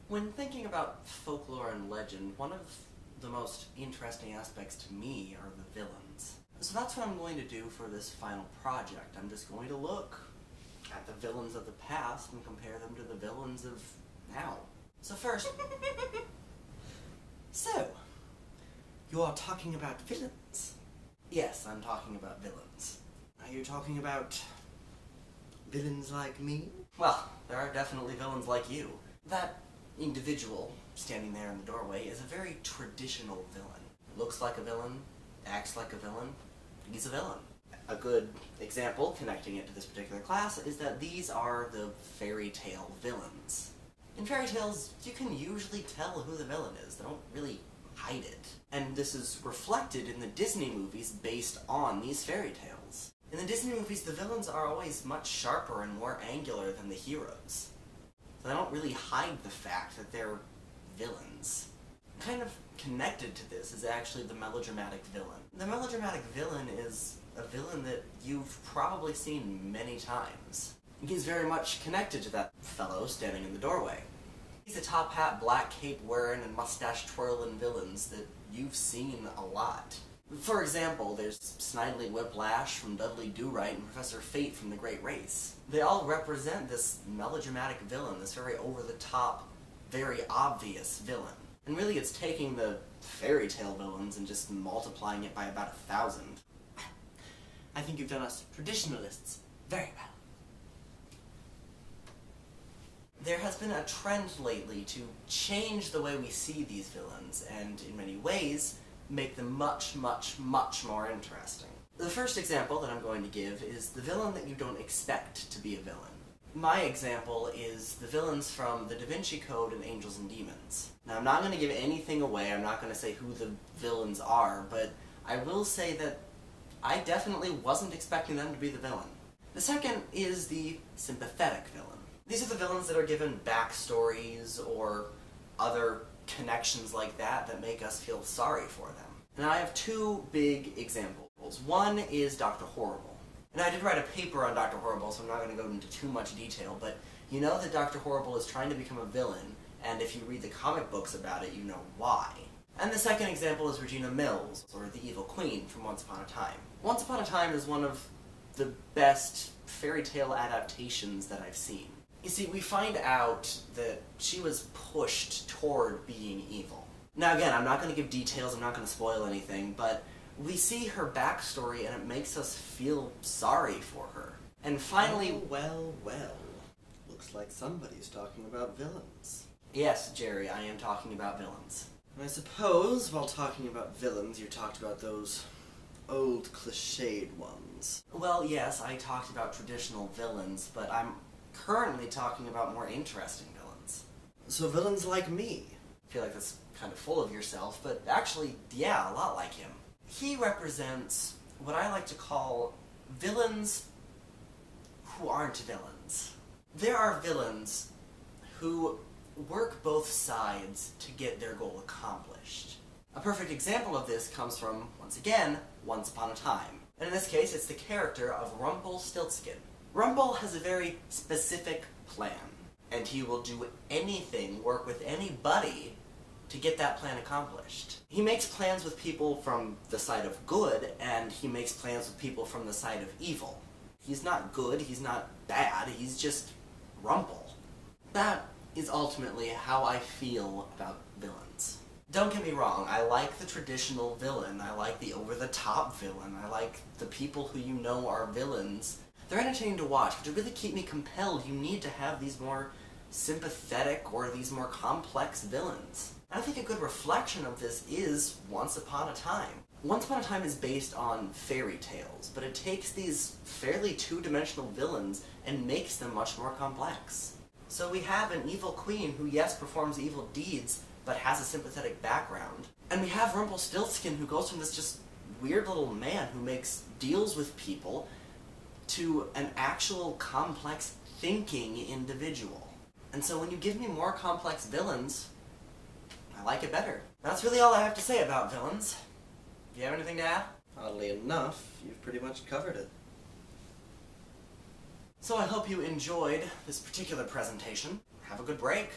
When thinking about folklore and legend, one of the most interesting aspects to me are the villains. So that's what I'm going to do for this final project. I'm just going to look at the villains of the past and compare them to the villains of now. So first... So, you are talking about villains? Yes, I'm talking about villains. Are you talking about villains like me? Well, there are definitely villains like you. That individual standing there in the doorway is a very traditional villain. Looks like a villain, acts like a villain, he's a villain. A good example, connecting it to this particular class, is that these are the fairy tale villains. In fairy tales, you can usually tell who the villain is. They don't really hide it. And this is reflected in the Disney movies based on these fairy tales. In the Disney movies, the villains are always much sharper and more angular than the heroes. So they don't really hide the fact that they're villains. Kind of connected to this is actually the melodramatic villain. The melodramatic villain is a villain that you've probably seen many times. He's very much connected to that fellow standing in the doorway. He's a top hat, black cape wearing, and mustache twirling villains that you've seen a lot. For example, there's Snidely Whiplash from Dudley Do-Right and Professor Fate from The Great Race. They all represent this melodramatic villain, this very over-the-top, very obvious villain. And really it's taking the fairy tale villains and just multiplying it by about 1,000. I think you've done us traditionalists very well. There has been a trend lately to change the way we see these villains, and in many ways, make them much, much, much more interesting. The first example that I'm going to give is the villain that you don't expect to be a villain. My example is the villains from the Da Vinci Code and Angels and Demons. Now, I'm not going to give anything away, I'm not going to say who the villains are, but I will say that I definitely wasn't expecting them to be the villain. The second is the sympathetic villain. These are the villains that are given backstories or other connections like that make us feel sorry for them. And I have two big examples. One is Dr. Horrible. And I did write a paper on Dr. Horrible, so I'm not going to go into too much detail, but you know that Dr. Horrible is trying to become a villain, and if you read the comic books about it, you know why. And the second example is Regina Mills, or the Evil Queen from Once Upon a Time. Once Upon a Time is one of the best fairy tale adaptations that I've seen. You see, we find out that she was pushed toward being evil. Now again, I'm not going to give details, I'm not going to spoil anything, but we see her backstory and it makes us feel sorry for her. And finally... Well. Looks like somebody's talking about villains. Yes, Jerry, I am talking about villains. And I suppose, while talking about villains, you talked about those old cliched ones. Well, yes, I talked about traditional villains, but I'm currently talking about more interesting villains. So villains like me. I feel like that's kind of full of yourself, but actually, yeah, a lot like him. He represents what I like to call villains who aren't villains. There are villains who work both sides to get their goal accomplished. A perfect example of this comes from, once again, Once Upon a Time. And in this case, it's the character of Rumpelstiltskin. Rumple has a very specific plan, and he will do anything, work with anybody, to get that plan accomplished. He makes plans with people from the side of good, and he makes plans with people from the side of evil. He's not good, he's not bad, he's just Rumple. That is ultimately how I feel about villains. Don't get me wrong, I like the traditional villain, I like the over-the-top villain, I like the people who you know are villains. They're entertaining to watch, but to really keep me compelled, you need to have these more sympathetic or these more complex villains. And I think a good reflection of this is Once Upon a Time. Once Upon a Time is based on fairy tales, but it takes these fairly two-dimensional villains and makes them much more complex. So we have an evil queen who, yes, performs evil deeds, but has a sympathetic background. And we have Rumpelstiltskin, who goes from this just weird little man who makes deals with people to an actual complex thinking individual. And so when you give me more complex villains, I like it better. That's really all I have to say about villains. Do you have anything to add? Oddly enough, you've pretty much covered it. So I hope you enjoyed this particular presentation. Have a good break.